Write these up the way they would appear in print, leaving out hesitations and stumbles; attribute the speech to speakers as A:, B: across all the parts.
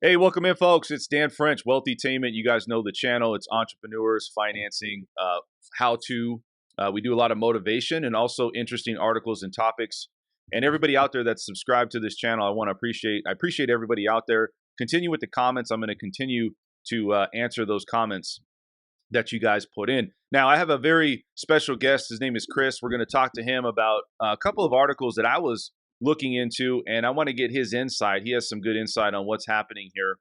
A: Hey, welcome in, folks. It's Dan French, Wealtytainment. You guys know the channel. It's entrepreneurs, financing, how to. We do a lot of motivation and also interesting articles and topics. And everybody out there that's subscribed to this channel, I appreciate everybody out there. Continue with the comments. I'm going to continue to answer those comments that you guys put in. Now, I have a very special guest. His name is Chris. We're going to talk to him about a couple of articles that I was looking into, and I want to get his insight. He has some good insight on what's happening here.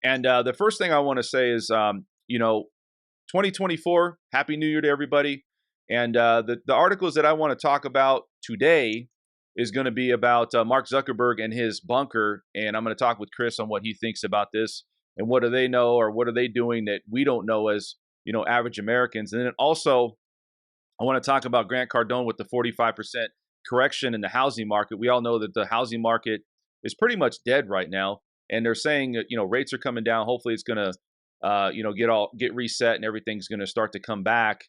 A: And the first thing I want to say is, 2024, Happy New Year to everybody. And the articles that I want to talk about today is going to be about Mark Zuckerberg and his bunker. And I'm going to talk with Chris on what he thinks about this and what do they know or what are they doing that we don't know as, average Americans. And then also, I want to talk about Grant Cardone with the 45% correction in the housing market. We all know that the housing market is pretty much dead right now. And they're saying that, rates are coming down. Hopefully it's going to, get reset and everything's going to start to come back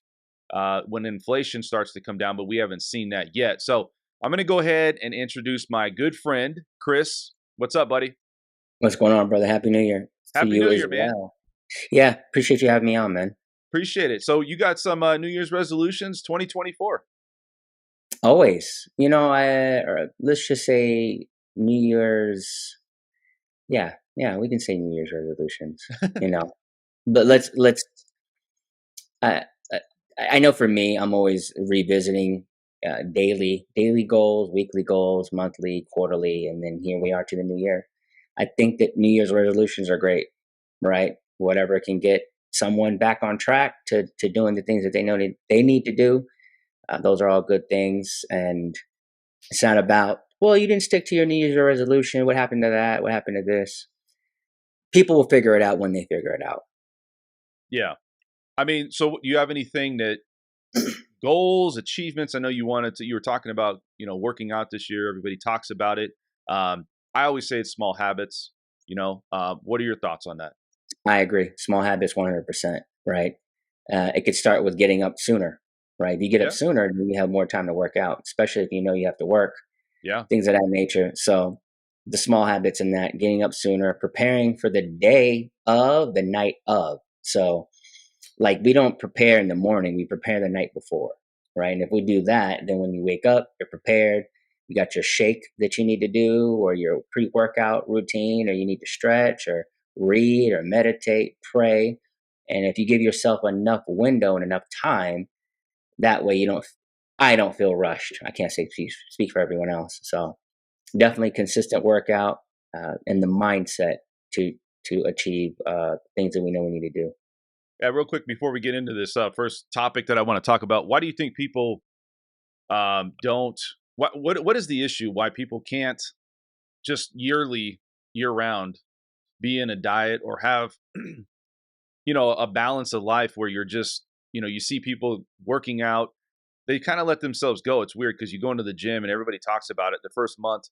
A: when inflation starts to come down. But we haven't seen that yet. So I'm going to go ahead and introduce my good friend, Chris. What's up, buddy?
B: What's going on, brother? Happy New Year to
A: Happy
B: you
A: New
B: as
A: Year, man.
B: well. Yeah, appreciate you having me on, man.
A: Appreciate it. So you got some New Year's resolutions 2024?
B: Always. Or let's just say New Year's. Yeah, we can say New Year's resolutions. But let's. I I know for me, I'm always revisiting daily goals, weekly goals, monthly, quarterly, and then here we are to the new year. I think that New Year's resolutions are great, right? Whatever can get someone back on track to doing the things that they need to do. Those are all good things, and it's not about, well, you didn't stick to your New Year's resolution. What happened to that? What happened to this? People will figure it out when they figure it out.
A: Yeah. I mean, so do you have anything that goals, achievements? I know you were talking about, working out this year. Everybody talks about it. I always say it's small habits, what are your thoughts on that?
B: I agree. Small habits, 100%, right? It could start with getting up sooner, right? If you get up
A: Yeah.
B: sooner, then you have more time to work out, especially if you know you have to work,
A: Yeah.
B: things of that nature. So the small habits in that, getting up sooner, preparing for the day of, the night of. So like we don't prepare in the morning, we prepare the night before, right? And if we do that, then when you wake up, you're prepared. You got your shake that you need to do, or your pre-workout routine, or you need to stretch or read or meditate, pray. And if you give yourself enough window and enough time, that way I don't feel rushed. I can't speak for everyone else. So definitely consistent workout and the mindset to achieve things that we know we need to do.
A: Yeah. Real quick before we get into this first topic that I want to talk about, why do you think people don't? What is the issue? Why people can't just year round, be in a diet or have a balance of life where you're just you see people working out, they kind of let themselves go. It's weird because you go into the gym and everybody talks about it the first month,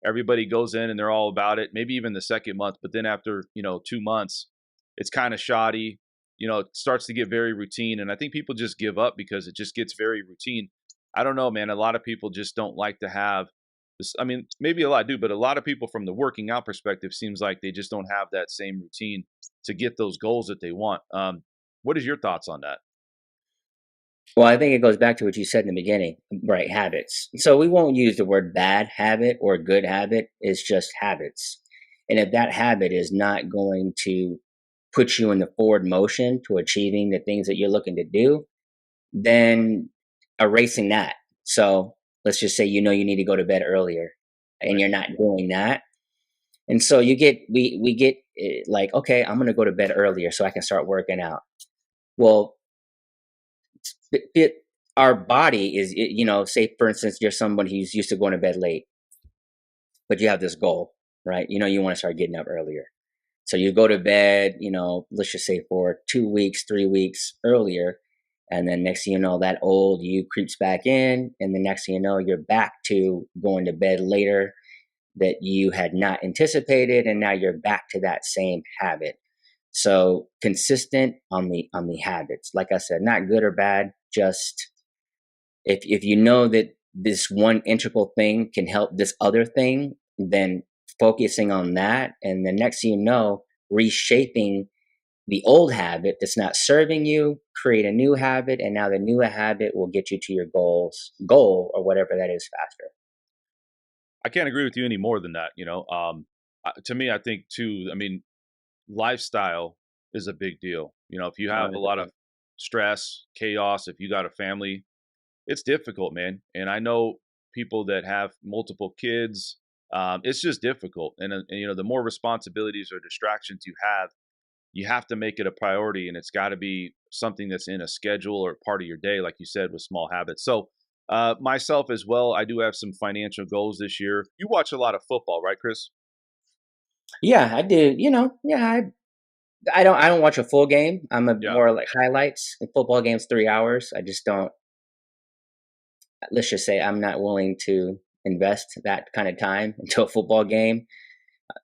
A: everybody goes in and they're all about it, maybe even the second month, but then after 2 months it's kind of shoddy. It starts to get very routine, and I think people just give up because it just gets very routine. I don't know, man. A lot of people just don't like to have this. I mean, maybe a lot do, but a lot of people from the working out perspective seems like they just don't have that same routine to get those goals that they want. What is your thoughts on that?
B: Well, I think it goes back to what you said in the beginning, right? Habits. So we won't use the word bad habit or good habit. It's just habits. And if that habit is not going to put you in the forward motion to achieving the things that you're looking to do, then erasing that. So let's just say you need to go to bed earlier and
A: Right.
B: you're not doing that. And so we get like, okay, I'm going to go to bed earlier so I can start working out. Well, it, our body is, say for instance, you're someone who's used to going to bed late, but you have this goal, right? You want to start getting up earlier. So you go to bed, let's just say for 2 weeks, 3 weeks earlier. And then next thing you know, that old you creeps back in. And the next thing you know, you're back to going to bed later that you had not anticipated. And now you're back to that same habit. So consistent on the habits. Like I said, not good or bad, just if you know that this one integral thing can help this other thing, then focusing on that, and the next thing you know, reshaping the old habit that's not serving you, create a new habit, and now the new habit will get you to your goal or whatever that is faster.
A: I can't agree with you any more than that. To me, I think too. I mean, lifestyle is a big deal. If you have a lot of
B: 100%.
A: stress, chaos, if you got a family, it's difficult, man. And I know people that have multiple kids. It's just difficult, and the more responsibilities or distractions you have to make it a priority, and it's got to be something that's in a schedule or part of your day, like you said, with small habits. So, myself as well, I do have some financial goals this year. You watch a lot of football, right, Chris?
B: Yeah, I do. Yeah, I don't watch a full game. I'm a
A: Yeah,
B: more like highlights. A football game's 3 hours. I just don't. Let's just say I'm not willing to invest that kind of time into a football game.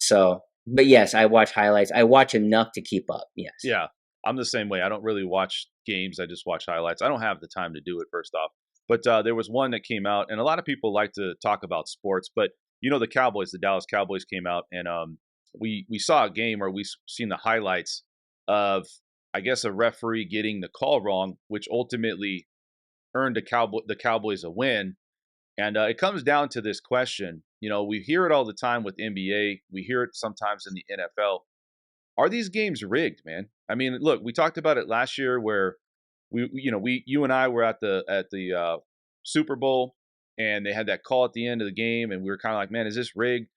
B: So, but yes, I watch highlights. I watch enough to keep up. Yes.
A: yeah. I'm the same way. I don't really watch games. I just watch highlights. I don't have the time to do it, first off. But there was one that came out, and a lot of people like to talk about sports. But the Cowboys, the Dallas Cowboys came out, and we saw a game, or seen the highlights of, I guess, a referee getting the call wrong, which ultimately earned the Cowboys a win. And it comes down to this question. We hear it all the time with NBA. We hear it sometimes in the NFL. Are these games rigged, man? I mean, look, we talked about it last year where you and I were at the Super Bowl, and they had that call at the end of the game, and we were kind of like, man, is this rigged?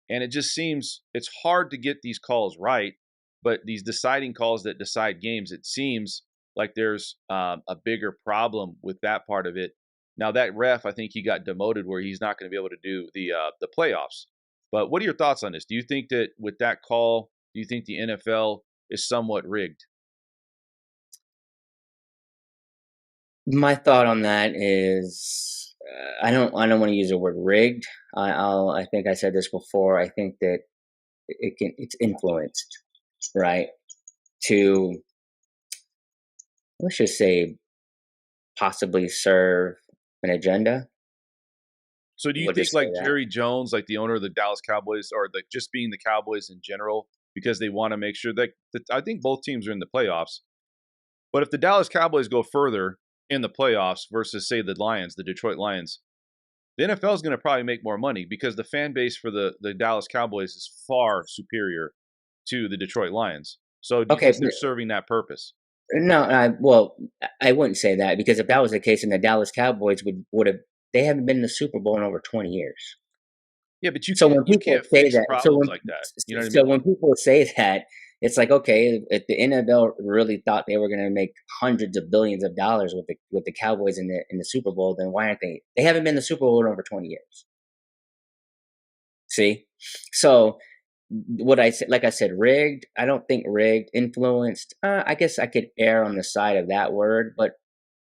A: And it just seems it's hard to get these calls right, but these deciding calls that decide games, it seems like there's a bigger problem with that part of it. Now that ref, I think he got demoted where he's not going to be able to do the playoffs. But what are your thoughts on this? Do you think that with that call, do you think the NFL is somewhat rigged?
B: My thought on that is, I don't want to use the word rigged. I think I said this before. I think that it's influenced, right? To, let's just say, possibly serve an agenda.
A: So do you
B: We'll
A: think
B: just say
A: like
B: that.
A: Jerry Jones, like the owner of the Dallas Cowboys, or like just being the Cowboys in general, because they want to make sure that I think both teams are in the playoffs. But if the Dallas Cowboys go further in the playoffs versus say the Lions, the Detroit Lions, the NFL is going to probably make more money because the fan base for the Dallas Cowboys is far superior to the Detroit Lions. So do you
B: Okay,
A: think they're serving that purpose?
B: no, I wouldn't say that, because if that was the case, then the Dallas Cowboys would have, they haven't been in the Super Bowl in over 20 years.
A: Yeah, but you
B: So
A: can't
B: when
A: you
B: people
A: can't
B: say
A: fix
B: that,
A: problems like that. You know what I
B: so
A: mean?
B: when people say that, it's like, okay, if the NFL really thought they were going to make hundreds of billions of dollars with the Cowboys in the Super Bowl, then why aren't they? They haven't been in the Super Bowl in over 20 years. See, so what I said, like I said, rigged. I don't think rigged, influenced. I guess I could err on the side of that word, but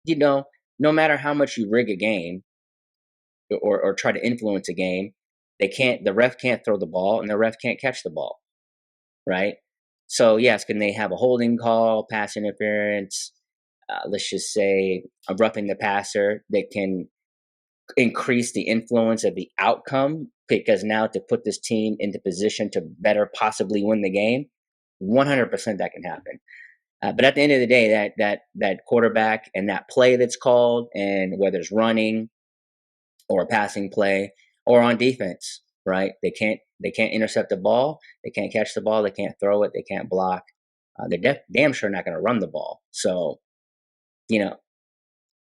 B: you know, no matter how much you rig a game or try to influence a game, the ref can't throw the ball and the ref can't catch the ball, right? So yes, can they have a holding call, pass interference? Let's just say a roughing the passer that can increase the influence of the outcome, because now to put this team into position to better possibly win the game, 100% that can happen. But at the end of the day, that quarterback and that play that's called, and whether it's running or a passing play or on defense, right? They can't intercept the ball, they can't catch the ball, they can't throw it, they can't block. They're damn sure not going to run the ball. So you know,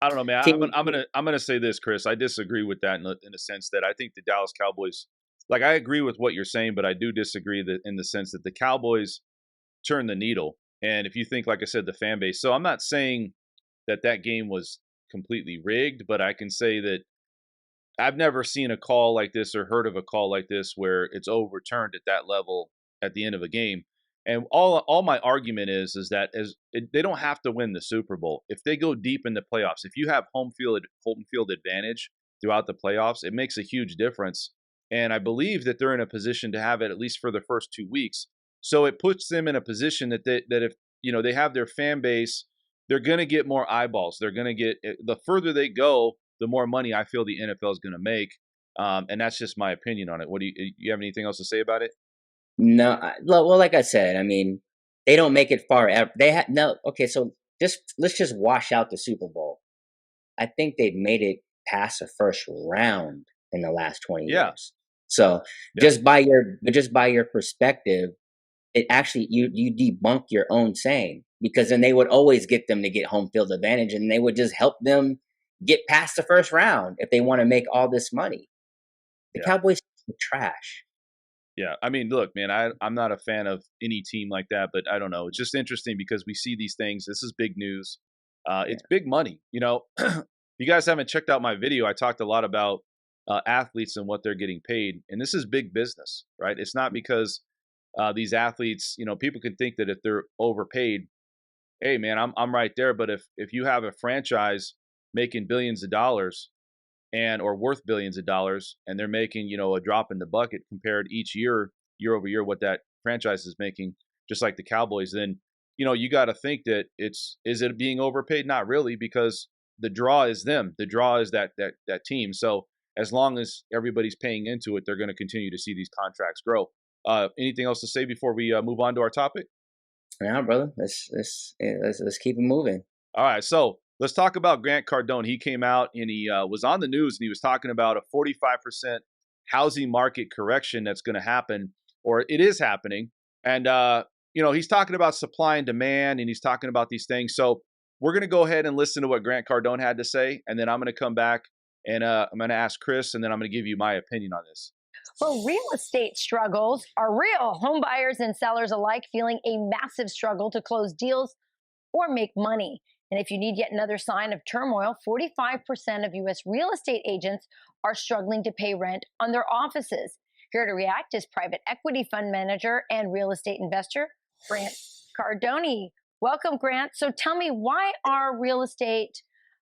A: I don't know, man.
B: team,
A: I'm gonna say this, Chris. I disagree with that in the sense that I think the Dallas Cowboys, like I agree with what you're saying, but I do disagree that in the sense that the Cowboys turn the needle. And if you think, like I said, the fan base. So I'm not saying that game was completely rigged, but I can say that I've never seen a call like this or heard of a call like this where it's overturned at that level at the end of a game. And all my argument is that they don't have to win the Super Bowl. If they go deep in the playoffs, if you have home field advantage throughout the playoffs, it makes a huge difference. And I believe that they're in a position to have it at least for the first 2 weeks. So it puts them in a position that if they have their fan base, they're going to get more eyeballs. They're going to get the further they go, the more money I feel the NFL is going to make. And that's just my opinion on it. What do you have anything else to say about it?
B: No, well, like I said, I mean, they don't make it far. They had no. Okay, so just let's just wash out the Super Bowl. I think they've made it past the first round in the last 20
A: Yeah,
B: years. So
A: yeah,
B: just by your perspective, it actually you debunk your own saying, because then they would always get them to get home field advantage, and they would just help them get past the first round if they want to make all this money. The
A: yeah.
B: Cowboys are trash.
A: Yeah, I mean, look, man, I'm not a fan of any team like that, but I don't know. It's just interesting because we see these things. This is big news.
B: Yeah,
A: It's big money. You guys haven't checked out my video. I talked a lot about athletes and what they're getting paid, and this is big business, right? It's not because these athletes, people can think that if they're overpaid, hey, man, I'm right there. But if you have a franchise making billions of dollars and or worth billions of dollars, and they're making a drop in the bucket compared each year over year what that franchise is making, just like the Cowboys, then you got to think that is it being overpaid? Not really, because the draw is them. The draw is that team. So as long as everybody's paying into it, they're going to continue to see these contracts grow. Anything else to say before we move on to our topic?
B: now, brother, let's keep it moving.
A: All right, so let's talk about Grant Cardone. He came out and he was on the news and he was talking about a 45% housing market correction that's going to happen, or it is happening. And he's talking about supply and demand, and he's talking about these things. So we're going to go ahead and listen to what Grant Cardone had to say, and then I'm going to come back and I'm going to ask Chris, and then I'm going to give you my opinion on this.
C: Well, real estate struggles are real. Home buyers and sellers alike feeling a massive struggle to close deals or make money. And if you need yet another sign of turmoil, 45% of U.S. real estate agents are struggling to pay rent on their offices. Here to react is private equity fund manager and real estate investor Grant Cardone. Welcome, Grant. So tell me, why are real estate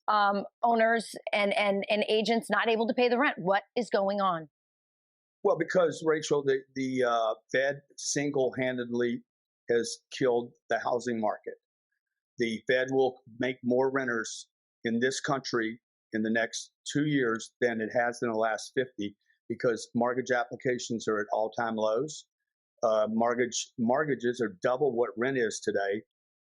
C: owners and agents not able to pay the rent? What is going on?
D: Well, because Rachel, the Fed single-handedly has killed the housing market. The Fed will make more renters in this country in the next 2 years than it has in the last 50, because mortgage applications are at all-time lows. Mortgages are double what rent is today.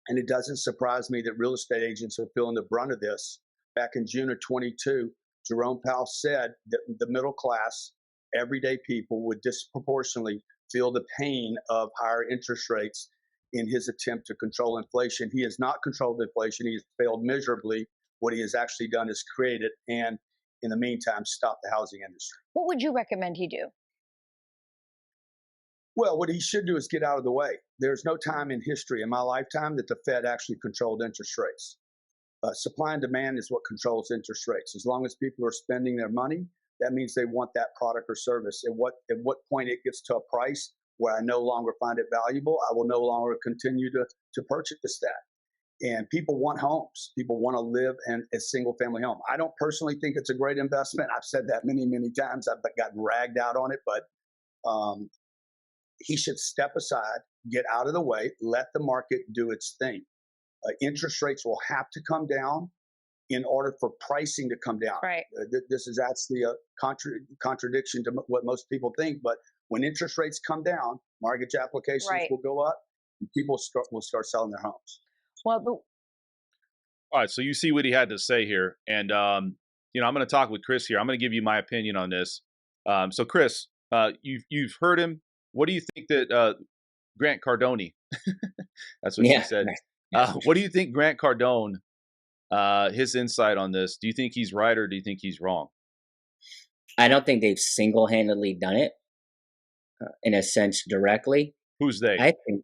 D: And it doesn't surprise me that real estate agents are feeling the brunt of this. Back in June of 22, Jerome Powell said that the middle class, everyday people, would disproportionately feel the pain of higher interest rates in his attempt to control inflation. He has not controlled inflation. He has failed miserably. What he has actually done is create it, and in the meantime, stop the housing industry.
C: What would you recommend he do?
D: Well, what he should do is get out of the way. There's no time in history in my lifetime that the Fed actually controlled interest rates. Supply and demand is what controls interest rates. As long as people are spending their money, that means they want that product or service. At what point it gets to a price where I no longer find it valuable, I will no longer continue to purchase that. And people want homes. People want to live in a single family home. I don't personally think it's a great investment. I've said that many, many times. I've gotten ragged out on it, but he should step aside, get out of the way, let the market do its thing. Interest rates will have to come down in order for pricing to come down.
C: Right.
D: This is actually a contradiction to what most people think. But when interest rates come down, mortgage applications will go up, and people will start selling their homes.
C: Well,
A: All right, so you see what he had to say here, and I'm going to talk with Chris here. I'm going to give you my opinion on this. So, Chris, you've heard him. What do you think that Grant Cardone? That's what she said. What do you think Grant Cardone? His insight on this. Do you think he's right or do you think he's wrong?
B: I don't think they've single-handedly done it in a sense directly.
A: Who's they?
B: I think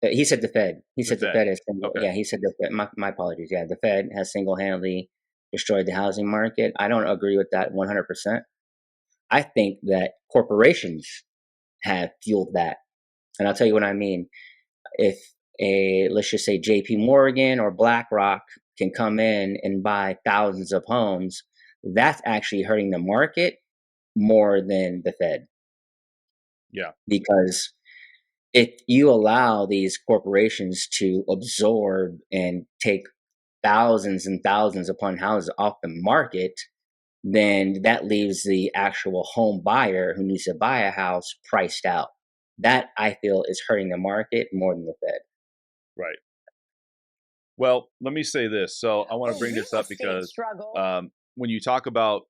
B: he said the Fed. He said the Fed has
A: Okay.
B: yeah. He said the Fed. My apologies. Yeah, the Fed has single-handedly destroyed the housing market. I don't agree with that 100%. I think that corporations have fueled that, and I'll tell you what I mean. If let's just say JP Morgan or BlackRock can come in and buy thousands of homes, that's actually hurting the market more than the Fed.
A: Yeah.
B: Because if you allow these corporations to absorb and take thousands and thousands upon houses off the market, then that leaves the actual home buyer who needs to buy a house priced out. That I feel is hurting the market more than the Fed.
A: Right. Well, let me say this. So I want to
C: Well,
A: bring
C: real
A: this up
C: estate
A: because
C: struggle.
A: when you talk about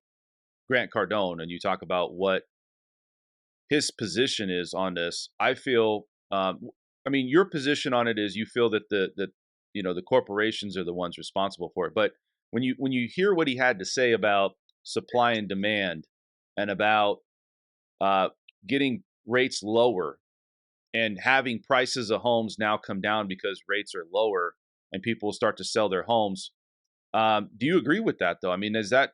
A: Grant Cardone and you talk about what his position is on this, I feel. I mean, your position on it is you feel that the corporations are the ones responsible for it. But when you hear what he had to say about supply and demand and about uh, getting rates lower and having prices of homes now come down because rates are lower and people start to sell their homes. Do you agree with that though? I mean, is that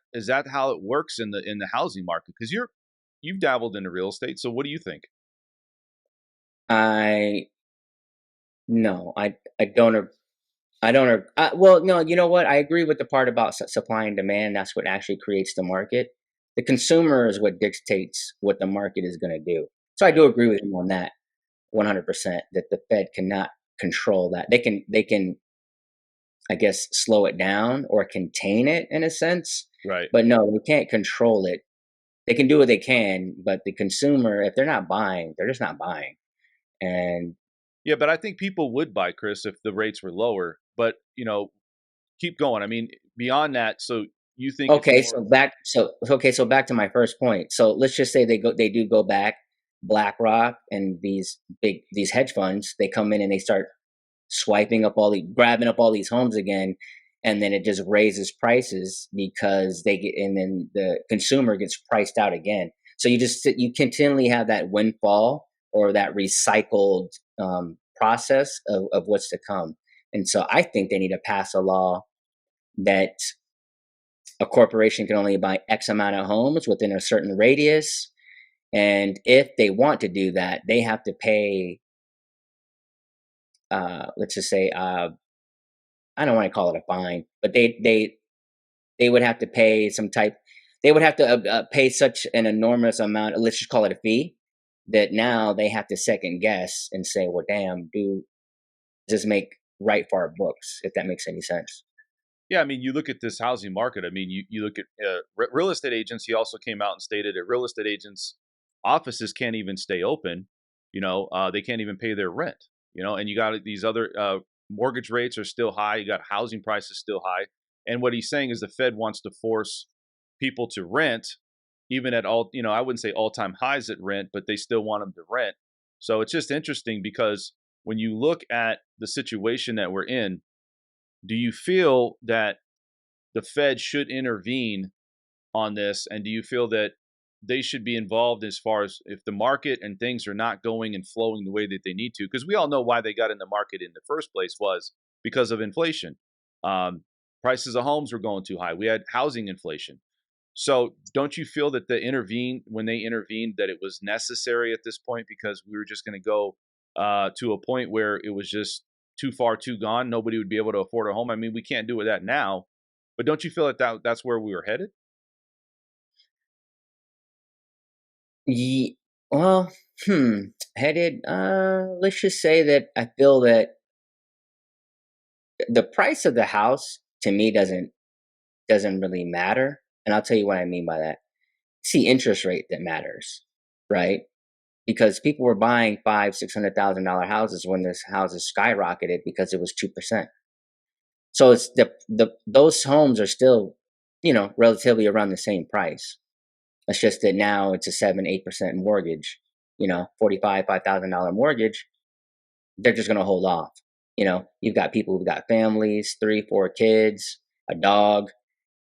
A: how it works in the housing market? Because you've dabbled into real estate, so what do you think?
B: I no, I don't. I don't. Well, no, you know what? I agree with the part about supply and demand. That's what actually creates the market. The consumer is what dictates what the market is going to do. So I
A: Right,
B: do agree with him on that 100%, that the Fed cannot control that. They can, I guess, slow it down or contain it in a sense,
A: right.
B: but no, we can't control it. They can do what they can, but the consumer, if they're not buying, they're just not buying. And
A: Yeah, but I think people would buy, Chris, if the rates were lower. But keep going. I mean, beyond that, so you think it's
B: okay,
A: more.
B: so back to my first point. So let's just say they do go back, BlackRock and these hedge funds, they come in and they start grabbing up all these homes again, and then it just raises prices because and then the consumer gets priced out again. So you continually have that windfall or that recycled process of what's to come. And so I think they need to pass a law that a corporation can only buy X amount of homes within a certain radius. And if they want to do that, they have to pay, let's just say, I don't want to call it a fine, but they would have to pay some type. They would have to pay such an enormous amount. Let's just call it a fee. That now they have to second guess and say, "Well, damn, does this make right for our books?" If that makes any sense.
A: Yeah, I mean, you look at this housing market. I mean, you look at real estate agents. He also came out and stated that real estate agents' offices can't even stay open. They can't even pay their rent. And you got these other mortgage rates are still high. You got housing prices still high. And what he's saying is the Fed wants to force people to rent, even at all. I wouldn't say all-time highs at rent, but they still want them to rent. So it's just interesting because when you look at the situation that we're in, do you feel that the Fed should intervene on this? And do you feel that they should be involved as far as if the market and things are not going and flowing the way that they need to? Because we all know why they got in the market in the first place was because of inflation. Um, Prices of homes were going too high. We had housing inflation. So don't you feel that when they intervened, that it was necessary at this point because we were just going to go to a point where it was just too far, too gone. Nobody would be able to afford a home. I mean, we can't do that now, but don't you feel that's where we were headed?
B: Ye well, headed. Let's just say that I feel that the price of the house to me doesn't really matter, and I'll tell you what I mean by that. See, interest rate that matters, right? Because people were buying $600,000 houses when this houses skyrocketed because it was 2%. So it's the those homes are still, relatively around the same price. It's just that now it's a 7-8% mortgage. $5,000 mortgage. They're just gonna hold off. You've got people who've got families, 3, 4 kids, a dog,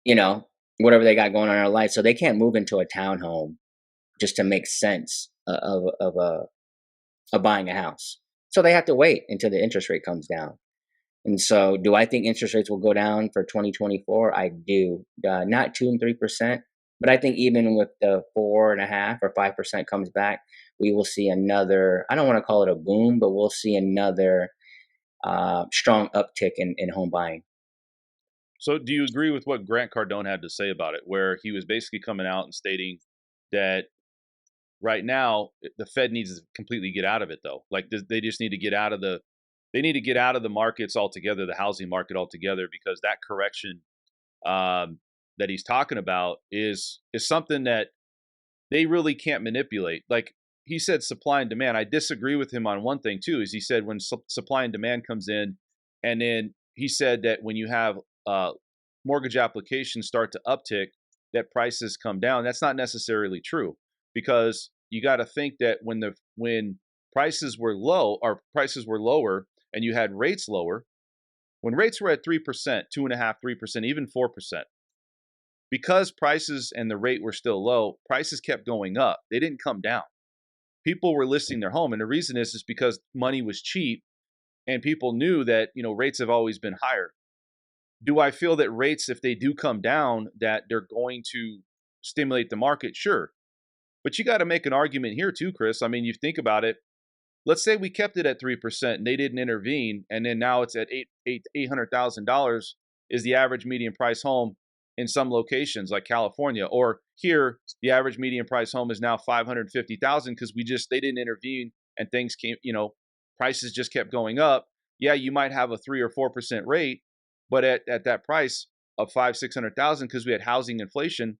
B: you know, whatever they got going on in their life. So they can't move into a townhome just to make sense of buying a house. So they have to wait until the interest rate comes down. And so, do I think interest rates will go down for 2024? I do. Not 2 and 3%, but I think even with the 4.5 or 5% comes back, we will see another. I don't want to call it a boom, but we'll see another strong uptick in home buying.
A: So do you agree with what Grant Cardone had to say about it, where he was basically coming out and stating that right now the Fed needs to completely get out of it, though? Like they just need to get out of the markets altogether, the housing market altogether, because that correction, um, that he's talking about is something that they really can't manipulate. Like he said, supply and demand. I disagree with him on one thing too. Is he said when supply and demand comes in, and then he said that when you have mortgage applications start to uptick, that prices come down. That's not necessarily true, because you got to think that when prices were low or prices were lower and you had rates lower, when rates were at 3%, 2.5%, 3%, even 4%, because prices and the rate were still low, prices kept going up. They didn't come down. People were listing their home, and the reason is because money was cheap, and people knew that rates have always been higher. Do I feel that rates, if they do come down, that they're going to stimulate the market? Sure, but you got to make an argument here too, Chris. I mean, you think about it. Let's say we kept it at 3% and they didn't intervene, and then now it's at $800,000 is the average median price home in some locations like California, or here the average median price home is now $550,000 because they didn't intervene and things came, prices just kept going up. Yeah, you might have a 3 or 4% rate, but at that price of 500,000-600,000, because we had housing inflation,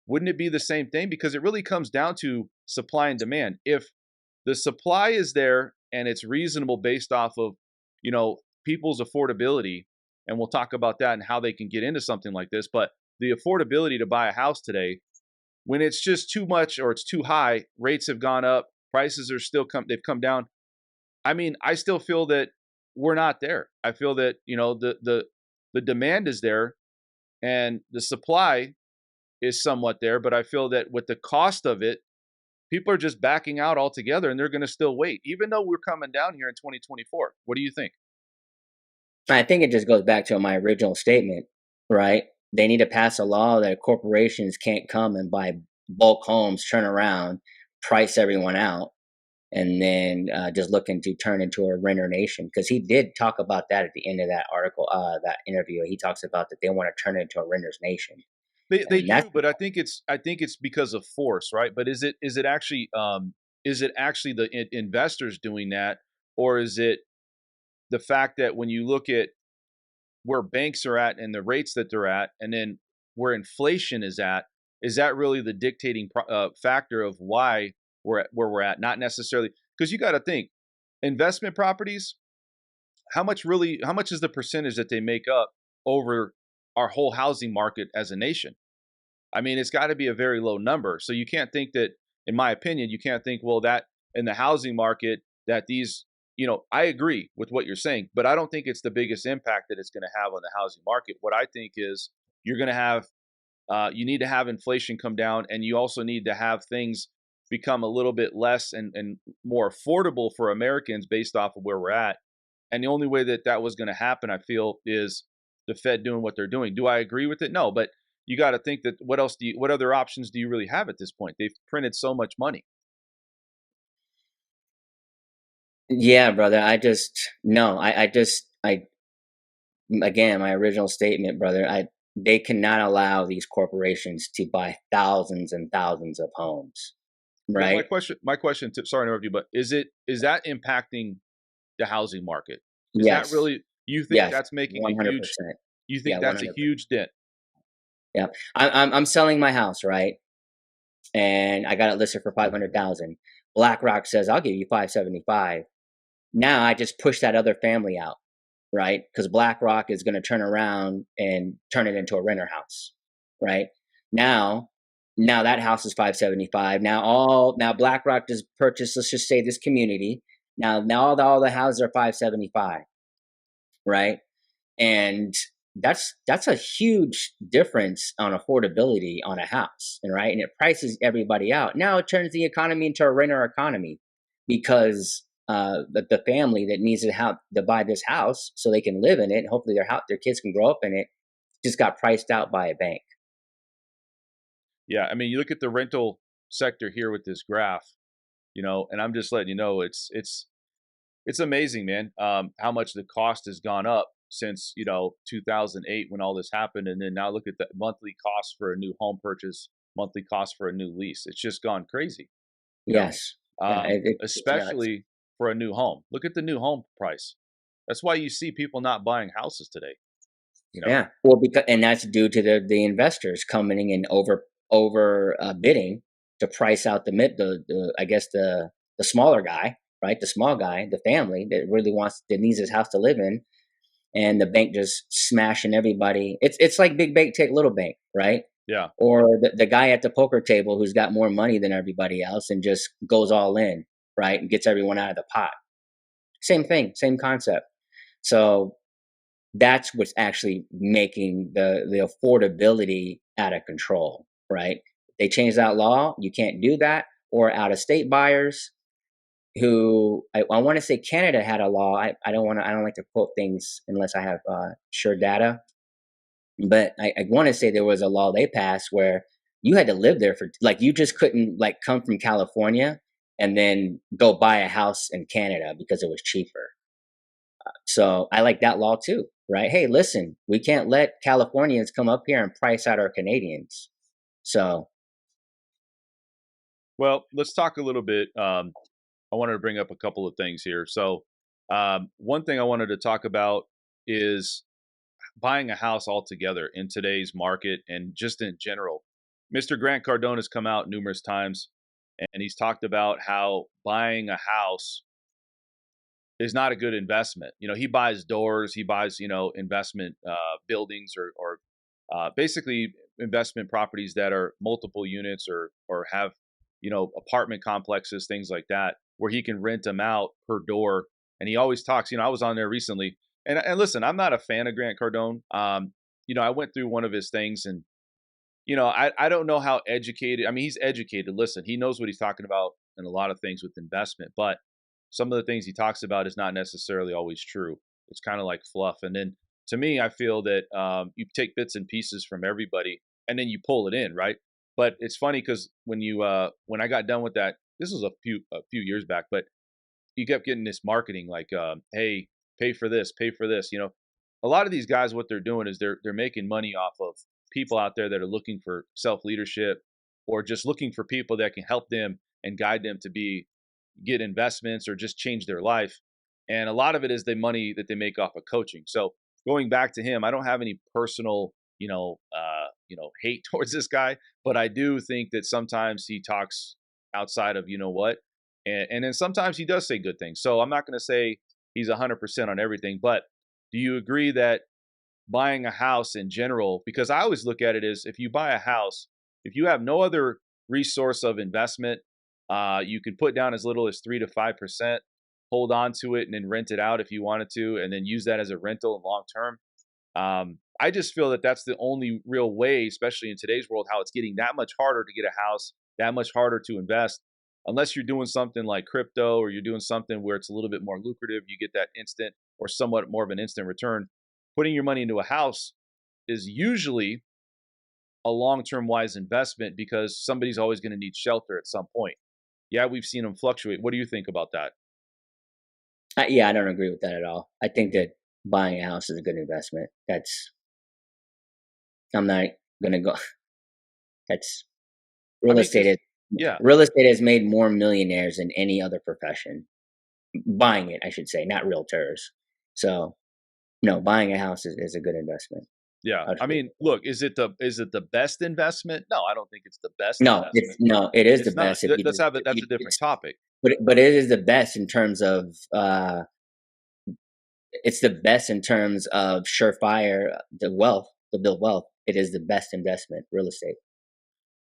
A: wouldn't it be the same thing? Because it really comes down to supply and demand. If the supply is there and it's reasonable based off of, people's affordability, and we'll talk about that and how they can get into something like this, but the affordability to buy a house today, when it's just too much or it's too high, rates have gone up, prices are they've come down. I mean, I still feel that we're not there. I feel that, the demand is there and the supply is somewhat there, but I feel that with the cost of it, people are just backing out altogether, and they're going to still wait, even though we're coming down here in 2024. What do you think?
B: I think it just goes back to my original statement, right? They need to pass a law that corporations can't come and buy bulk homes, turn around, price everyone out, and then just looking to turn into a renter nation. Because he did talk about that at the end of that article, that interview. He talks about that they want to turn it into a renters nation.
A: They do, but I think it's because of force, right? But is it actually the investors doing that, or is it the fact that when you look at where banks are at and the rates that they're at, and then where inflation is that really the dictating factor of why we're at where we're at? Not necessarily, because you got to think investment properties. How much is the percentage that they make up over our whole housing market as a nation? I mean, it's got to be a very low number. So you can't think that, in my opinion, you can't think, well, that in the housing market that these, I agree with what you're saying, but I don't think it's the biggest impact that it's going to have on the housing market. What I think is you're going to have, you need to have inflation come down, and you also need to have things become a little bit less and more affordable for Americans based off of where we're at. And the only way that was going to happen, I feel, is the Fed doing what they're doing. Do I agree with it? No, but you got to think that what other options do you really have at this point? They've printed so much money.
B: Yeah, brother. Again, my original statement, brother, they cannot allow these corporations to buy thousands and thousands of homes.
A: Well,
B: Right?
A: my question, sorry to interrupt you, but is that impacting the housing market? Is that
B: Yes.
A: really, you think
B: Yes.
A: that's making a huge,
B: 100%.
A: you think
B: Yeah,
A: that's a
B: 100%.
A: huge dent?
B: Yeah. I'm selling my house, right? And I got it listed for 500,000. BlackRock says I'll give you 575. Now I just push that other family out, right? Because BlackRock is going to turn around and turn it into a renter house, right? Now, now that house is 575. Now BlackRock just purchased, let's just say, this community. Now all the houses are 575, right? And that's a huge difference on affordability on a house, and right, and it prices everybody out. Now it turns the economy into a renter economy, because the family that needs to buy this house so they can live in it, and hopefully their kids can grow up in it, just got priced out by a bank.
A: Yeah, I mean, you look at the rental sector here with this graph, and I'm just letting you know it's amazing, man. How much the cost has gone up since 2008 when all this happened, and then now look at the monthly cost for a new home purchase, monthly cost for a new lease. It's just gone crazy. You know,
B: Yes. Yeah, it's nuts.
A: especially for a new home. Look at the new home price. That's why you see people not buying houses today. You know.
B: Yeah. Well, and that's due to the investors coming in over bidding to price out the I guess the smaller guy, right? The small guy, the family that really that needs his house to live in, and the bank just smashing everybody. It's like big bank take little bank, right?
A: Yeah.
B: Or the guy at the poker table who's got more money than everybody else and just goes all in, right? And gets everyone out of the pot. Same thing, same concept. So that's what's actually making the affordability out of control, right? They changed that law. You can't do that. Or out of state buyers who I want to say Canada had a law. I don't like to quote things unless I have sure data. But I want to say there was a law they passed where you had to live there for, like, you just couldn't like come from California and then go buy a house in Canada because it was cheaper. So I like that law too, right? Hey, listen, we can't let Californians come up here and price out our Canadians. So,
A: Well, let's talk a little bit. I wanted to bring up a couple of things here. So, one thing I wanted to talk about is buying a house altogether in today's market and just in general. Mr. Grant Cardone has come out numerous times and he's talked about how buying a house is not a good investment. You know, he buys doors, he buys, investment buildings or basically investment properties that are multiple units or have, apartment complexes, things like that, where he can rent them out per door. And he always talks, I was on there recently and listen, I'm not a fan of Grant Cardone. I went through one of his things and, I don't know how educated, I mean, he's educated. Listen, he knows what he's talking about in a lot of things with investment, but some of the things he talks about is not necessarily always true. It's kind of like fluff. And then to me, I feel that you take bits and pieces from everybody and then you pull it in, right? But it's funny because when I got done with that, this was a few years back, but you kept getting this marketing like, hey, pay for this, pay for this. A lot of these guys, what they're doing is they're making money off of people out there that are looking for self leadership or just looking for people that can help them and guide them to get investments or just change their life. And a lot of it is the money that they make off of coaching. So going back to him, I don't have any personal, hate towards this guy, but I do think that sometimes he talks outside of, what, and then sometimes he does say good things. So I'm not going to say he's 100% on everything, but do you agree that buying a house in general, because I always look at it as if you buy a house, if you have no other resource of investment, you can put down as little as 3 to 5%, hold on to it, and then rent it out if you wanted to, and then use that as a rental long term. I just feel that that's the only real way, especially in today's world, how it's getting that much harder to get a house, that much harder to invest. Unless you're doing something like crypto or you're doing something where it's a little bit more lucrative, you get that instant or somewhat more of an instant return. Putting your money into a house is usually a long-term wise investment because somebody's always going to need shelter at some point. Yeah, we've seen them fluctuate. What do you think about that?
B: yeah, I don't agree with that at all. I think that buying a house is a good investment. I'm not going to go. That's real estate.
A: Yeah.
B: Real estate has made more millionaires than any other profession. Buying it, I should say, not realtors. So, no, buying a house is a good investment.
A: Yeah. I mean, look, is it the best investment? No, I don't think it's the best
B: No,
A: investment.
B: it is
A: It's
B: the
A: not.
B: best. If you
A: That's
B: just,
A: a different topic.
B: but it is the best in terms of it's the best in terms of surefire to build wealth. It is the best investment, real estate.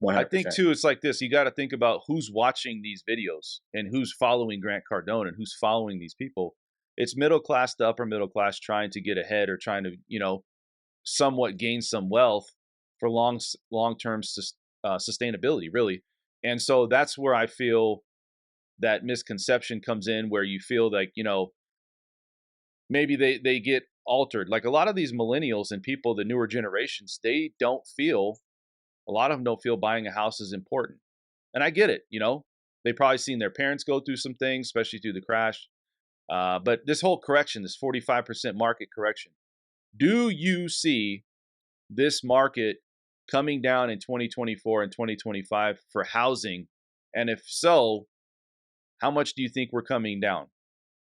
B: 100%.
A: I think too, it's like this. You got to think about who's watching these videos and who's following Grant Cardone and who's following these people. It's middle class to upper middle class trying to get ahead or trying to, somewhat gain some wealth for long term sustainability, really. And so that's where I feel that misconception comes in, where you feel like maybe they get altered. Like a lot of these millennials and people, the newer generations, a lot of them don't feel buying a house is important. And I get it. They probably seen their parents go through some things, especially through the crash. But this whole correction, this 45% market correction, do you see this market coming down in 2024 and 2025 for housing? And if so, how much do you think we're coming down?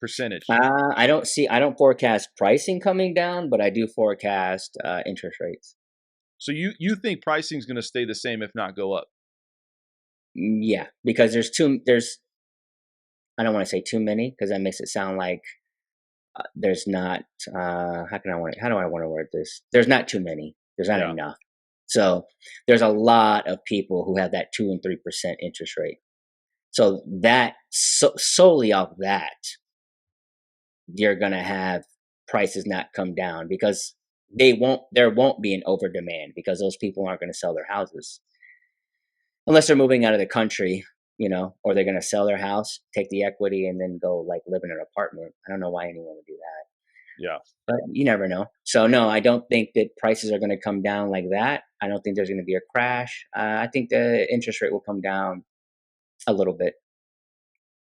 A: percentage?
B: I don't forecast pricing coming down, but I do forecast interest rates.
A: So you think pricing is going to stay the same, if not go up?
B: Yeah, because there's I don't want to say too many because that makes it sound like there's not how do I want to word this? There's not too many. There's not
A: Yeah.
B: enough. So there's a lot of people who have that 2 and 3% interest rate. So that solely off that, you're gonna have prices not come down because there won't be an over demand because those people aren't going to sell their houses unless they're moving out of the country, or they're going to sell their house, take the equity, and then go like live in an apartment. I don't know why anyone would do that.
A: Yeah.
B: But you never know. So no, I don't think that prices are going to come down like that. I don't think there's going to be a crash. I think the interest rate will come down a little bit.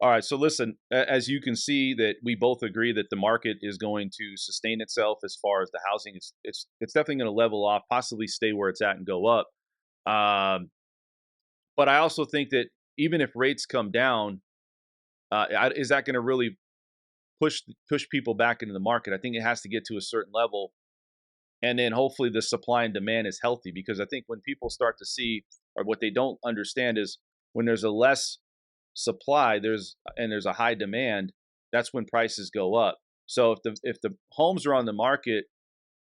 A: All right. So listen, as you can see, that we both agree that the market is going to sustain itself as far as the housing. It's definitely going to level off, possibly stay where it's at and go up. But I also think that even if rates come down, is that going to really push people back into the market? I think it has to get to a certain level, and then hopefully the supply and demand is healthy. Because I think when people start to see, or what they don't understand is, when there's a less supply, there's a high demand, that's when prices go up. So if the homes are on the market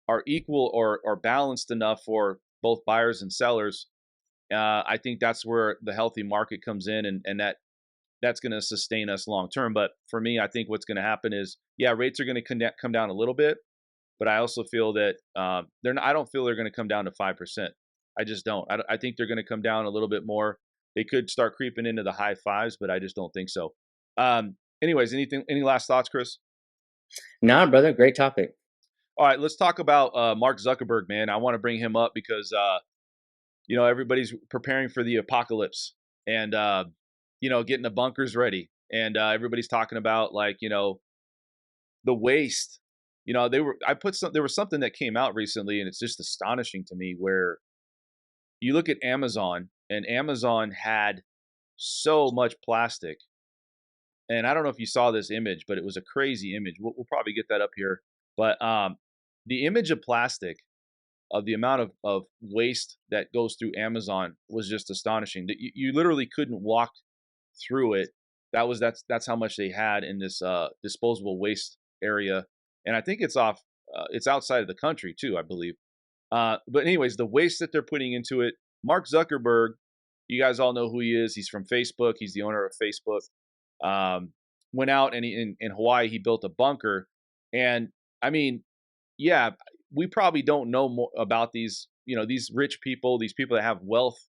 A: are equal or balanced enough for both buyers and sellers, I think that's where the healthy market comes in, and that's going to sustain us long term. But for me, I think what's going to happen is, yeah, rates are going to come down a little bit, but I also feel that they're not, I don't feel they're going to come down to 5%. I just don't. I think they're going to come down a little bit more. They could start creeping into the high fives, but I just don't think so. Anyways, any last thoughts, Chris?
B: Nah, brother, great topic.
A: All right, let's talk about Mark Zuckerberg, man. I want to bring him up because everybody's preparing for the apocalypse, and getting the bunkers ready, and everybody's talking about, like, the waste. There was something that came out recently, and it's just astonishing to me, where you look at Amazon, and Amazon had so much plastic. And I don't know if you saw this image, but it was a crazy image. We'll probably get that up here. But the image of plastic, of the amount of waste that goes through Amazon, was just astonishing. That you literally couldn't walk through it. That's how much they had in this disposable waste area. And I think it's outside of the country too, I believe. But anyways, the waste that they're putting into it. Mark Zuckerberg, you guys all know who he is. He's from Facebook. He's the owner of Facebook. Went out, and in Hawaii, he built a bunker. And I mean, yeah, we probably don't know more about these rich people, these people that have wealth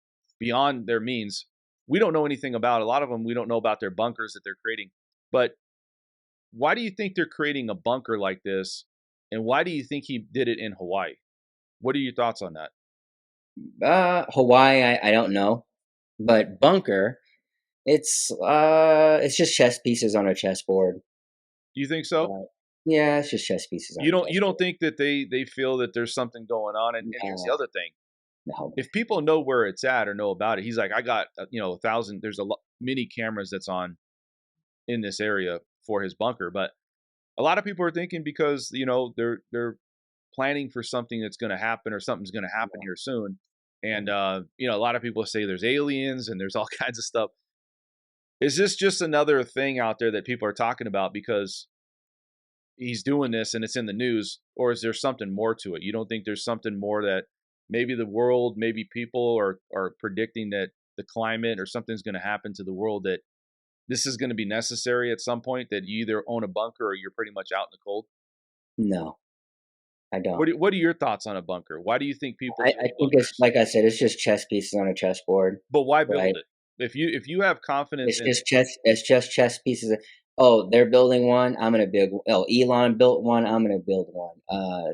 A: beyond their means. We don't know anything about a lot of them. We don't know about their bunkers that they're creating. But why do you think they're creating a bunker like this? And why do you think he did it in Hawaii? What are your thoughts on that?
B: Hawaii, I don't know, but bunker, it's just chess pieces on a chessboard.
A: Do you think so?
B: Yeah, it's just chess pieces.
A: You don't think that they feel that there's something going on? And here's the other thing:
B: No.
A: if people know where it's at or know about it, he's like, I got 1,000. There's many cameras that's on in this area for his bunker, but a lot of people are thinking, because they're planning for something that's going to happen, or something's going to happen here soon. And a lot of people say there's aliens and there's all kinds of stuff. Is this just another thing out there that people are talking about because he's doing this and it's in the news, or is there something more to it? You don't think there's something more, that maybe the world, maybe people are predicting that the climate or something's going to happen to the world, that this is going to be necessary at some point, that you either own a bunker or you're pretty much out in the cold?
B: No, I don't.
A: What are your thoughts on a bunker? Why do you think people
B: I
A: build
B: think
A: bunkers?
B: it's like I said, it's just chess pieces on a chessboard.
A: But why build
B: Right.
A: it? If you have confidence
B: It's just chess pieces. Oh, they're building one. I'm gonna build. Oh, Elon built one. I'm gonna build one.
A: Yeah,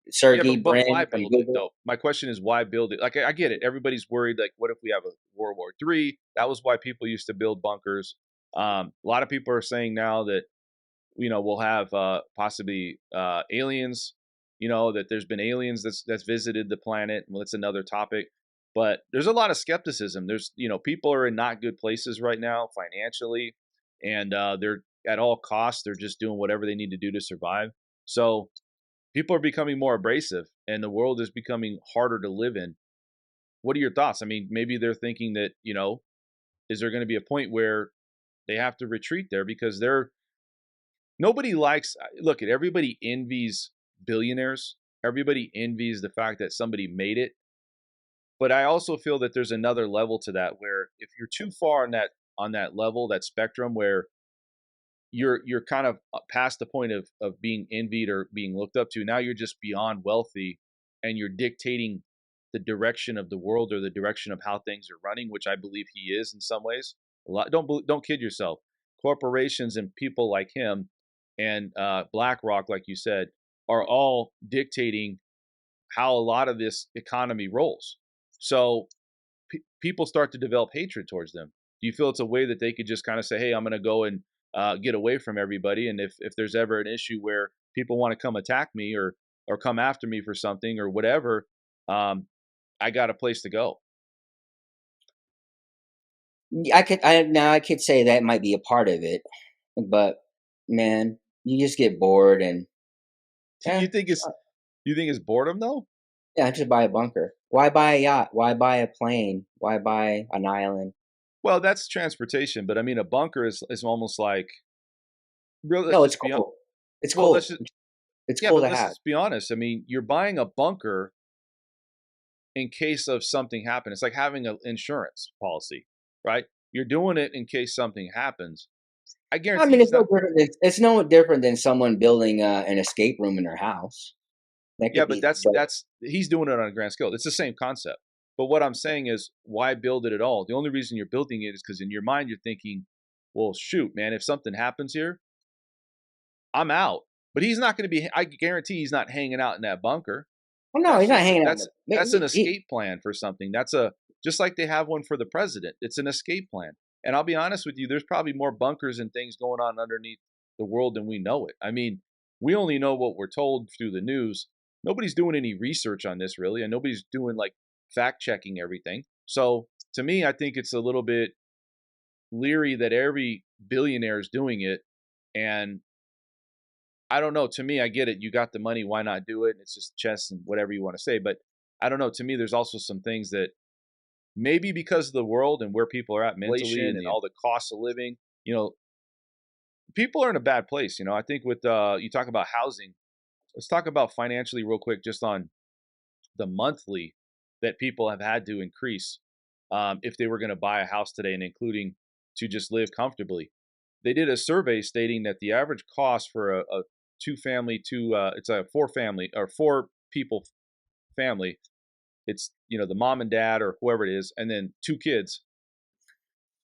B: Sergey
A: but
B: Brin
A: why
B: from
A: build it
B: Google.
A: though? My question is, why build it? Like, I get it. Everybody's worried. Like, what if we have a World War III? That was why people used to build bunkers. A lot of people are saying now that we'll have possibly aliens. That there's been aliens that's visited the planet. Well, that's another topic. But there's a lot of skepticism. There's people are in not good places right now financially, and at all costs, they're just doing whatever they need to do to survive. So people are becoming more abrasive, and the world is becoming harder to live in. What are your thoughts? I mean, maybe they're thinking that, is there going to be a point where they have to retreat there because nobody likes, look at everybody envies billionaires. Everybody envies the fact that somebody made it. But I also feel that there's another level to that where if you're too far on that level, that spectrum where you're kind of past the point of being envied or being looked up to, now you're just beyond wealthy and you're dictating the direction of the world or the direction of how things are running, which I believe he is in some ways. A lot, don't kid yourself. Corporations and people like him and BlackRock, like you said, are all dictating how a lot of this economy rolls. So people start to develop hatred towards them. Do you feel it's a way that they could just kind of say, hey, I'm going to go and get away from everybody, and if there's ever an issue where people want to come attack me or come after me for something or whatever, I got a place to go?
B: I could say that might be a part of it, but man, you just get bored and
A: You
B: eh,
A: think it's boredom though?
B: yeah, just buy a bunker. Why buy a yacht? Why buy a plane? Why buy an island?
A: Well, that's transportation, but I mean, a bunker is almost like, real. Let's
B: No, it's
A: just be
B: cool. It's
A: well. Let's
B: cool.
A: just
B: It's
A: Yeah,
B: cool
A: but
B: to
A: let's
B: have.
A: just be honest. I mean, you're buying a bunker in case of something happen. It's like having an insurance policy, right? You're doing it in case something happens. I
B: I
A: guarantee
B: mean,
A: he's not.
B: it's no different than someone building an escape room in their house. That
A: Yeah,
B: could
A: but
B: be, but
A: that's he's doing it on a grand scale. It's the same concept. But what I'm saying is, why build it at all? The only reason you're building it is because in your mind you're thinking, well, shoot, man, if something happens here, I'm out. But he's not going to be. I guarantee he's not hanging out in that bunker.
B: well, no,
A: That's
B: he's not
A: just
B: hanging out.
A: that's that's an escape plan for something. That's a just like they have one for the president. It's an escape plan. And I'll be honest with you, there's probably more bunkers and things going on underneath the world than we know it. I mean, we only know what we're told through the news. Nobody's doing any research on this really, and nobody's doing like fact checking everything. So to me, I think it's a little bit leery that every billionaire is doing it. And I don't know. To me, I get it. You got the money. Why not do it? And it's just chess and whatever you want to say. But I don't know. To me, there's also some things that maybe because of the world and where people are at mentally and all the costs of living, you know, people are in a bad place. I think with you talk about housing. Let's talk about financially real quick, just on the monthly that people have had to increase if they were going to buy a house today, and including to just live comfortably. They did a survey stating that the average cost for a it's a four people family. It's the mom and dad or whoever it is, and then two kids.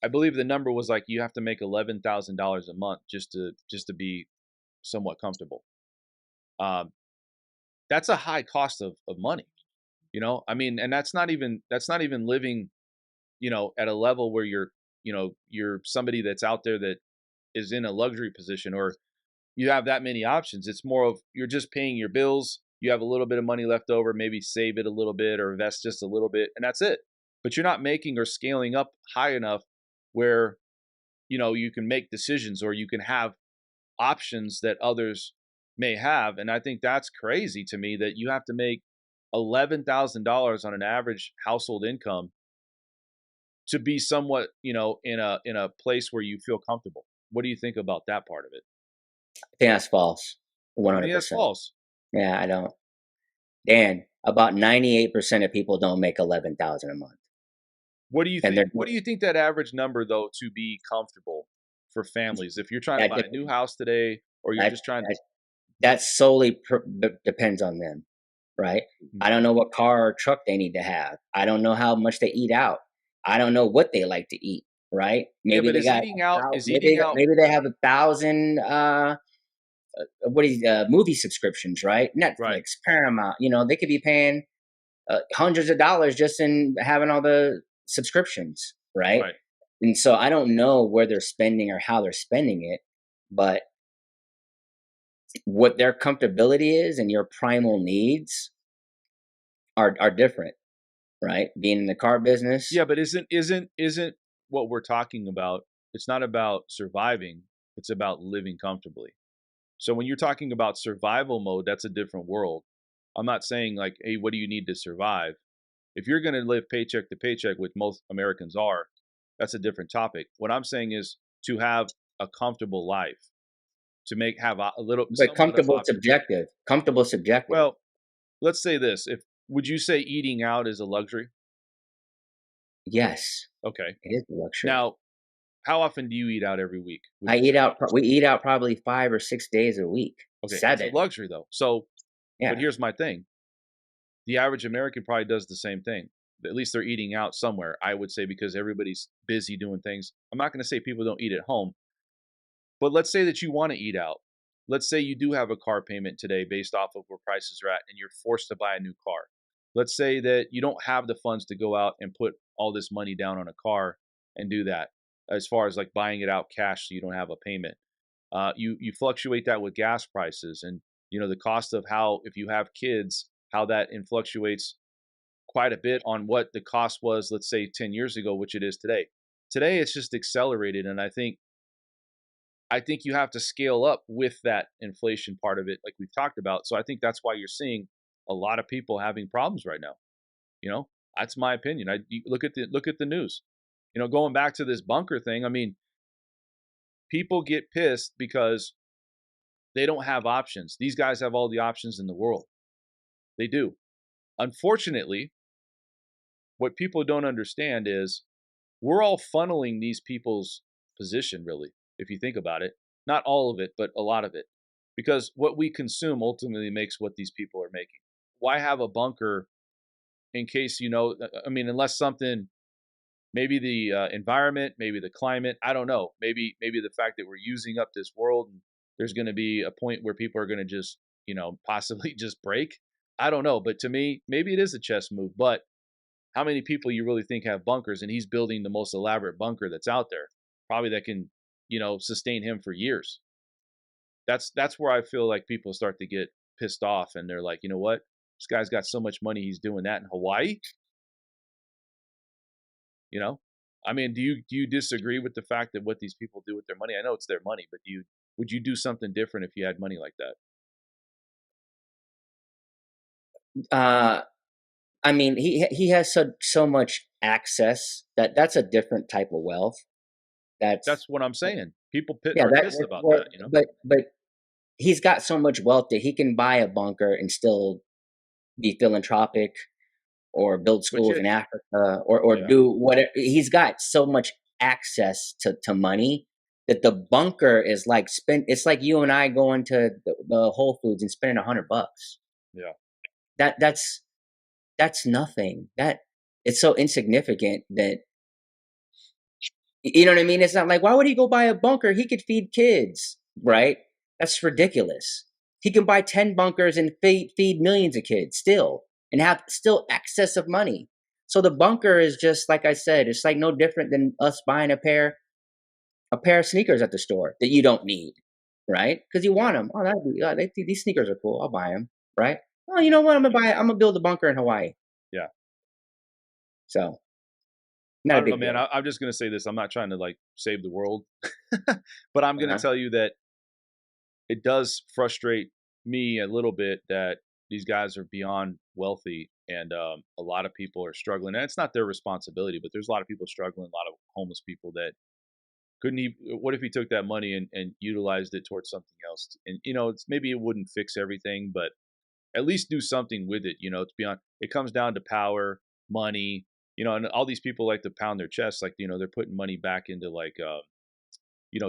A: I believe the number was like you have to make $11,000 a month just to be somewhat comfortable. Um, that's a high cost of money. I mean, and that's not even living, at a level where you're somebody that's out there that is in a luxury position or you have that many options. It's more of you're just paying your bills. You have a little bit of money left over, maybe save it a little bit or invest just a little bit, and that's it. But you're not making or scaling up high enough where you can make decisions or you can have options that others may have. And I think that's crazy to me that you have to make $11,000 on an average household income to be somewhat, in a place where you feel comfortable. What do you think about that part of it?
B: I think that's false.
A: You think that's
B: 100%.
A: false?
B: Yeah, I don't. Dan, about 98% of people don't make 11,000 a month,
A: What do you
B: and
A: think? What do you think that average number though to be comfortable for families? If you're trying to
B: that
A: buy a new house today, or you're
B: that
A: just trying to,
B: that solely depends on them, right? I don't know what car or truck they need to have. I don't know how much they eat out. I don't know what they like to eat, right?
A: yeah,
B: Maybe
A: but
B: they got
A: eating out?
B: maybe they have 1,000 movie subscriptions, right?
A: Right,
B: Netflix, Paramount. They could be paying hundreds of dollars just in having all the subscriptions, right?
A: right.
B: And so I don't know where they're spending or how they're spending it, but what their comfortability is and your primal needs are different, right? Being in the car business,
A: Yeah, but isn't what we're talking about? It's not about surviving. It's about living comfortably. So when you're talking about survival mode, that's a different world. I'm not saying like, hey, what do you need to survive? If you're going to live paycheck to paycheck, which most Americans are, that's a different topic. What I'm saying is to have a comfortable life, to have a little
B: But
A: somewhat of
B: comfortable
A: options.
B: subjective. Comfortable subjective.
A: Well, let's say this: if would you say eating out is a luxury?
B: Yes,
A: Okay.
B: it is a luxury.
A: Now, how often do you eat out every week?
B: I eat out. We eat out probably 5 or 6 days a week.
A: Okay,
B: 7.
A: it's a luxury though. So,
B: Yeah.
A: but here's my thing: the average American probably does the same thing. At least they're eating out somewhere. I would say because everybody's busy doing things. I'm not going to say people don't eat at home, but let's say that you want to eat out. Let's say you do have a car payment today based off of where prices are at, and you're forced to buy a new car. Let's say that you don't have the funds to go out and put all this money down on a car and do that, as far as like buying it out cash so you don't have a payment. You fluctuate that with gas prices, and the cost of how, if you have kids, how that fluctuates quite a bit on what the cost was, let's say 10 years ago, which it is today. Today it's just accelerated, and I think you have to scale up with that inflation part of it, like we've talked about. So I think that's why you're seeing a lot of people having problems right now. That's my opinion. Look at the news. Going back to this bunker thing, I mean, people get pissed because they don't have options. These guys have all the options in the world. They do. Unfortunately, what people don't understand is we're all funneling these people's position, really, if you think about it. Not all of it, but a lot of it. Because what we consume ultimately makes what these people are making. Why have a bunker in case, unless something, maybe the environment, maybe the climate, I don't know. Maybe the fact that we're using up this world and there's going to be a point where people are going to just, possibly just break. I don't know. But to me, maybe it is a chess move. But how many people you really think have bunkers? And he's building the most elaborate bunker that's out there, probably that can, sustain him for years. That's where I feel like people start to get pissed off, and they're like, you know what? This guy's got so much money, he's doing that in Hawaii. I mean, do you disagree with the fact that what these people do with their money? I know it's their money, but would you do something different if you had money like that?
B: I mean, he has so much access that's a different type of wealth.
A: That's what I'm saying. People
B: yeah,
A: are pissed about that.
B: But he's got so much wealth that he can buy a bunker and still be philanthropic, or build schools in Africa, or do whatever. He's got so much access to money that the bunker is like it's like you and I going to the Whole Foods and spending $100.
A: Yeah.
B: That's nothing. That it's so insignificant that, you know what I mean? It's not like, why would he go buy a bunker? He could feed kids, right? That's ridiculous. He can buy 10 bunkers and feed millions of kids still, and have still excess of money. So the bunker is just, like I said, it's like no different than us buying a pair of sneakers at the store that you don't need, right? Because you want them. Oh, these sneakers are cool. I'll buy them, right? Oh, you know what? I'm gonna build a bunker in Hawaii.
A: Yeah.
B: So,
A: I don't know, man. I'm just gonna say this. I'm not trying to like save the world, but I'm gonna tell you that it does frustrate me a little bit that these guys are beyond wealthy, and a lot of people are struggling. And it's not their responsibility, but there's a lot of people struggling. A lot of homeless people that couldn't he? What if he took that money and utilized it towards something else? And maybe it wouldn't fix everything, but at least do something with it. It's beyond. It comes down to power, money. And all these people like to pound their chests, like they're putting money back into like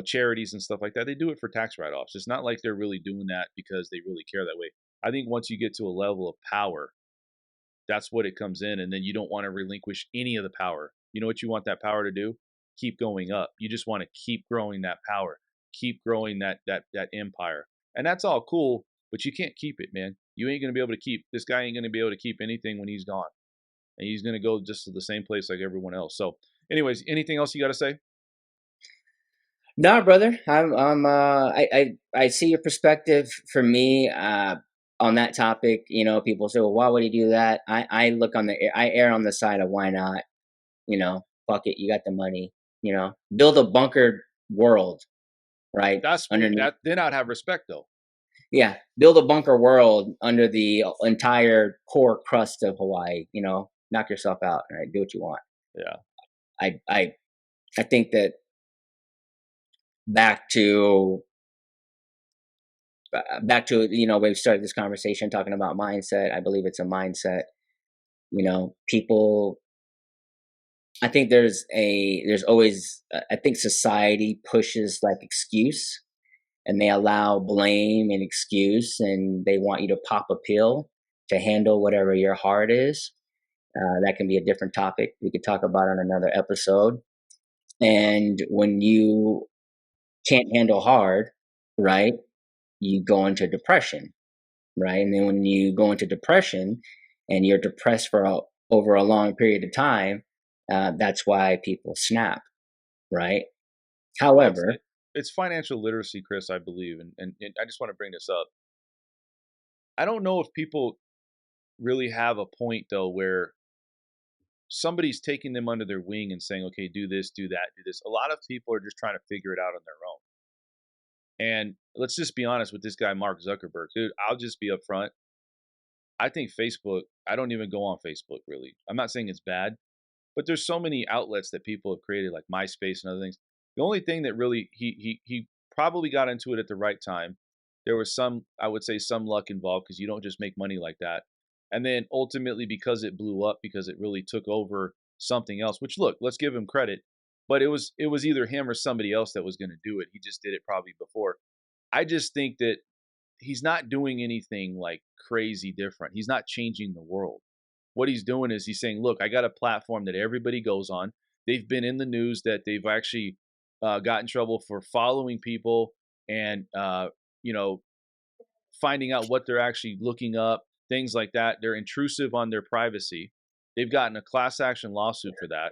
A: charities and stuff like that. They do it for tax write-offs. It's not like they're really doing that because they really care that way. I think once you get to a level of power, that's what it comes in, and then you don't want to relinquish any of the power. You know what you want that power to do? Keep going up. You just want to keep growing that power, keep growing that empire, and that's all cool. But you can't keep it, man. You ain't gonna be able to keep this guy. Ain't gonna be able to keep anything when he's gone, and he's gonna go just to the same place like everyone else. So, anyways, anything else you got to say?
B: No, brother. I see your perspective. For me, on that topic, people say, well, why would he do that? I err on the side of why not. Fuck it, you got the money. Build a bunkered world, right?
A: That's
B: Underneath.
A: that. Then I'd have respect though.
B: Yeah, build a bunker world under the entire core crust of Hawaii. You know, knock yourself out. Right, do what you want.
A: Yeah.
B: I think that back to you know, we've started this conversation talking about mindset. I believe it's a mindset. You know, people. I think there's always. I think society pushes like excuse, and they allow blame and excuse, and they want you to pop a pill to handle whatever your heart is. That can be a different topic we could talk about on another episode. And when you can't handle hard, right, you go into depression, right? And then when you go into depression and you're depressed for over a long period of time, that's why people snap, right?
A: Well,
B: However,
A: it's financial literacy, Chris, I believe, and I just want to bring this up. I don't know if people really have a point though where somebody's taking them under their wing and saying, okay, do this, do that, do this. A lot of people are just trying to figure it out on their own. And let's just be honest with this guy, Mark Zuckerberg. Dude, I'll just be upfront. I think Facebook, I don't even go on Facebook really. I'm not saying it's bad, but there's so many outlets that people have created, like MySpace and other things. The only thing that really he probably got into it at the right time. There was some, I would say, some luck involved because you don't just make money like that. And then ultimately, because it blew up, because it really took over something else. Which, look, let's give him credit, but it was either him or somebody else that was going to do it. He just did it probably before. I just think that he's not doing anything like crazy different. He's not changing the world. What he's doing is he's saying, look, I got a platform that everybody goes on. They've been in the news that they've actually got in trouble for following people and, you know, finding out what they're actually looking up, things like that. They're intrusive on their privacy. They've gotten a class action lawsuit for that.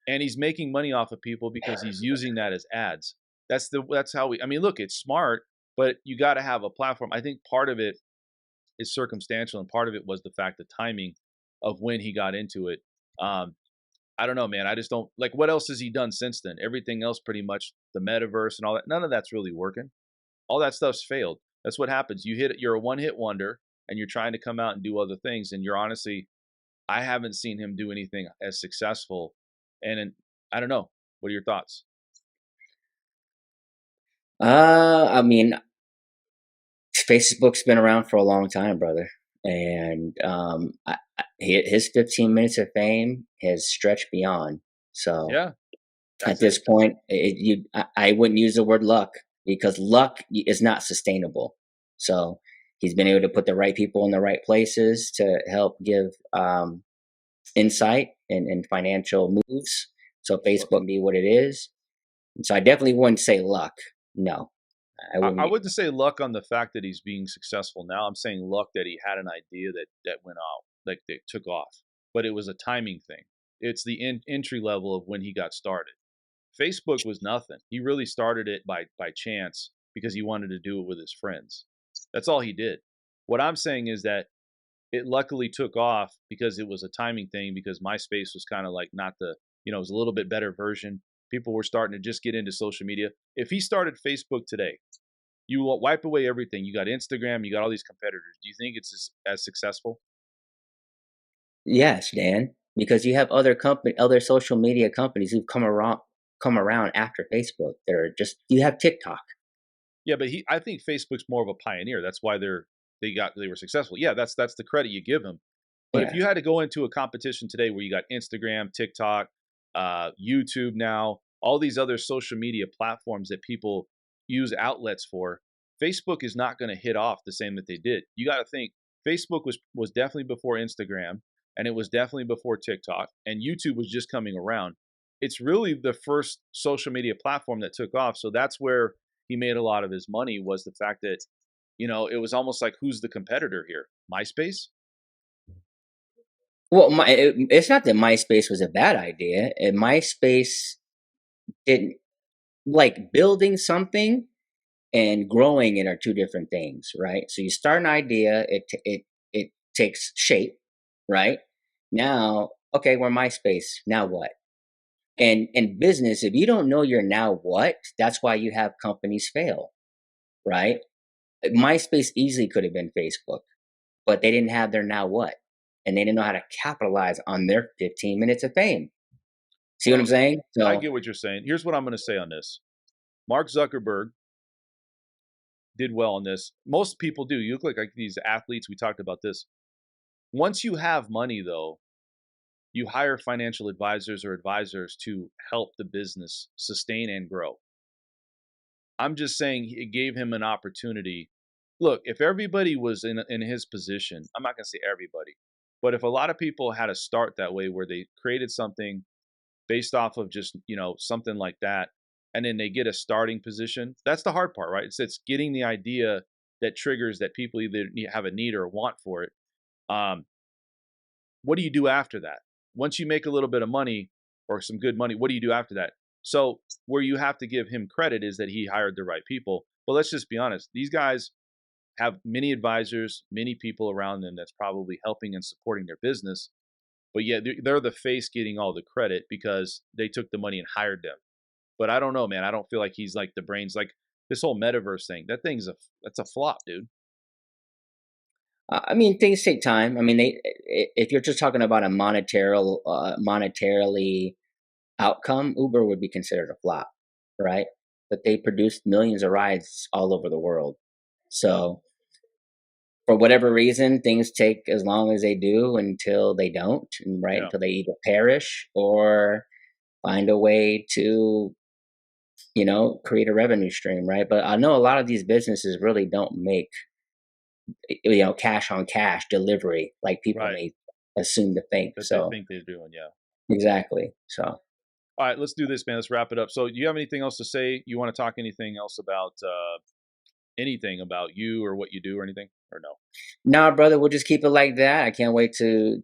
A: And he's making money off of people because he's using that as ads. That's how I mean, look, it's smart, but you got to have a platform. I think part of it is circumstantial, and part of it was the fact, the timing of when he got into it. I don't know, man. I just don't like, what else has he done since then? Everything else, pretty much, the metaverse and all that. None of that's really working. All that stuff's failed. That's what happens. You're a one hit wonder, and you're trying to come out and do other things. And you're honestly, I haven't seen him do anything as successful. I don't know. What are your thoughts?
B: I mean, Facebook's been around for a long time, brother, and his 15 minutes of fame has stretched beyond. So
A: Yeah,
B: at this point, I wouldn't use the word luck, because luck is not sustainable. So he's been able to put the right people in the right places to help give insight and financial moves. So Facebook be what it is. And so I definitely wouldn't say luck. No, I
A: I
B: wouldn't.
A: wouldn't say luck on the fact that he's being successful now. I'm saying luck that he had an idea that went out, like that took off. But it was a timing thing. It's the entry level of when he got started. Facebook was nothing. He really started it by chance because he wanted to do it with his friends. That's all he did. What I'm saying is that it luckily took off because it was a timing thing, because MySpace was kind of like not the, it was a little bit better version. People were starting to just get into social media. If he started Facebook today, you will wipe away everything. You got Instagram, you got all these competitors. Do you think it's as successful?
B: Yes, Dan, because you have other social media companies who've come around after Facebook. They're just, you have TikTok.
A: Yeah, but I think Facebook's more of a pioneer. That's why they were successful. Yeah, that's the credit you give them. But if
B: Yeah.
A: you had to go into a competition today where you got Instagram, TikTok, YouTube now, all these other social media platforms that people use outlets for, Facebook is not going to hit off the same that they did. You got to think Facebook was definitely before Instagram, and it was definitely before TikTok, and YouTube was just coming around. It's really the first social media platform that took off. So that's where he made a lot of his money, was the fact that, it was almost like, who's the competitor here? MySpace?
B: Well, it's not that MySpace was a bad idea. MySpace didn't, like, building something and growing it are two different things, right? So you start an idea, it takes shape, right? Now, okay, we're MySpace. Now what? And in business, if you don't know your now what, that's why you have companies fail, right? MySpace easily could have been Facebook, but they didn't have their now what, and they didn't know how to capitalize on their 15 minutes of fame. See what I'm
A: Well,
B: saying?
A: I
B: So
A: get what you're saying. Here's what I'm going to say on this. Mark Zuckerberg did well on this. Most people do. You look like these athletes. We talked about this. Once you have money, though, you hire financial advisors or advisors to help the business sustain and grow. I'm just saying it gave him an opportunity. Look, if everybody was in his position, I'm not going to say everybody, but if a lot of people had to start that way where they created something based off of just, something like that, and then they get a starting position, that's the hard part, right? It's getting the idea that triggers that people either have a need or a want for it. What do you do after that? Once you make a little bit of money or some good money, what do you do after that? So where you have to give him credit is that he hired the right people. But let's just be honest. These guys have many advisors, many people around them that's probably helping and supporting their business. But yeah, they're the face getting all the credit because they took the money and hired them. But I don't know, man. I don't feel like he's like the brains. Like this whole metaverse thing, that's a flop, dude.
B: I mean, things take time. I mean, if you're just talking about a monetarily outcome, Uber would be considered a flop, right? But they produced millions of rides all over the world. So for whatever reason, things take as long as they do until they don't, right?
A: Yeah.
B: Until they either perish or find a way to, create a revenue stream, right? But I know a lot of these businesses really don't make, cash on cash delivery like people
A: Right.
B: may assume to think.
A: That
B: So
A: they think they're doing, yeah.
B: exactly. So
A: All right, let's do this, man. Let's wrap it up. So, do you have anything else to say? You want to talk anything else about anything about you or what you do or anything, or no?
B: nah, brother, we'll just keep it like that. I can't wait to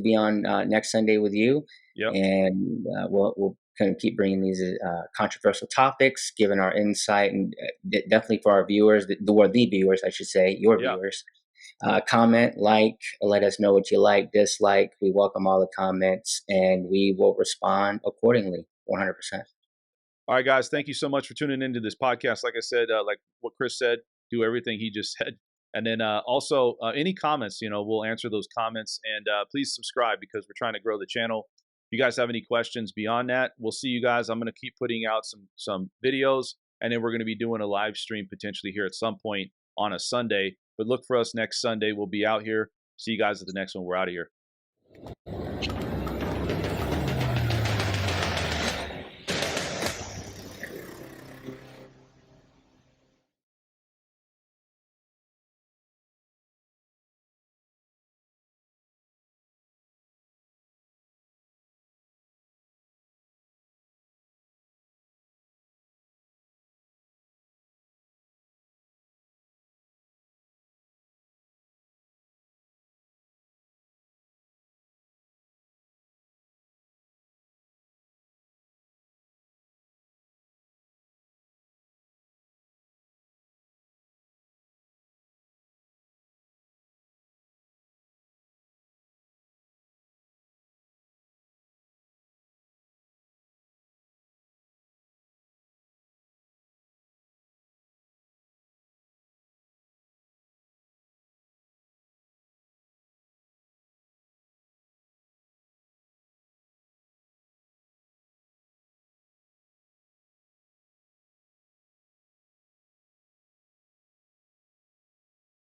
B: be on next Sunday with you,
A: Yep.
B: and we'll kind of keep bringing these controversial topics, giving our insight, and definitely for our viewers, the viewers, I should say, your
A: Yeah.
B: viewers. Comment, let us know what you like, dislike. We welcome all the comments, and we will respond accordingly, 100%.
A: All right, guys. Thank you so much for tuning into this podcast. Like I said, like what Chris said, do everything he just said. And then also any comments, we'll answer those comments. And please subscribe because we're trying to grow the channel. If you guys have any questions beyond that, we'll see you guys. I'm going to keep putting out some videos, and then we're going to be doing a live stream potentially here at some point on a Sunday. But look for us next Sunday. We'll be out here. See you guys at the next one. We're out of here.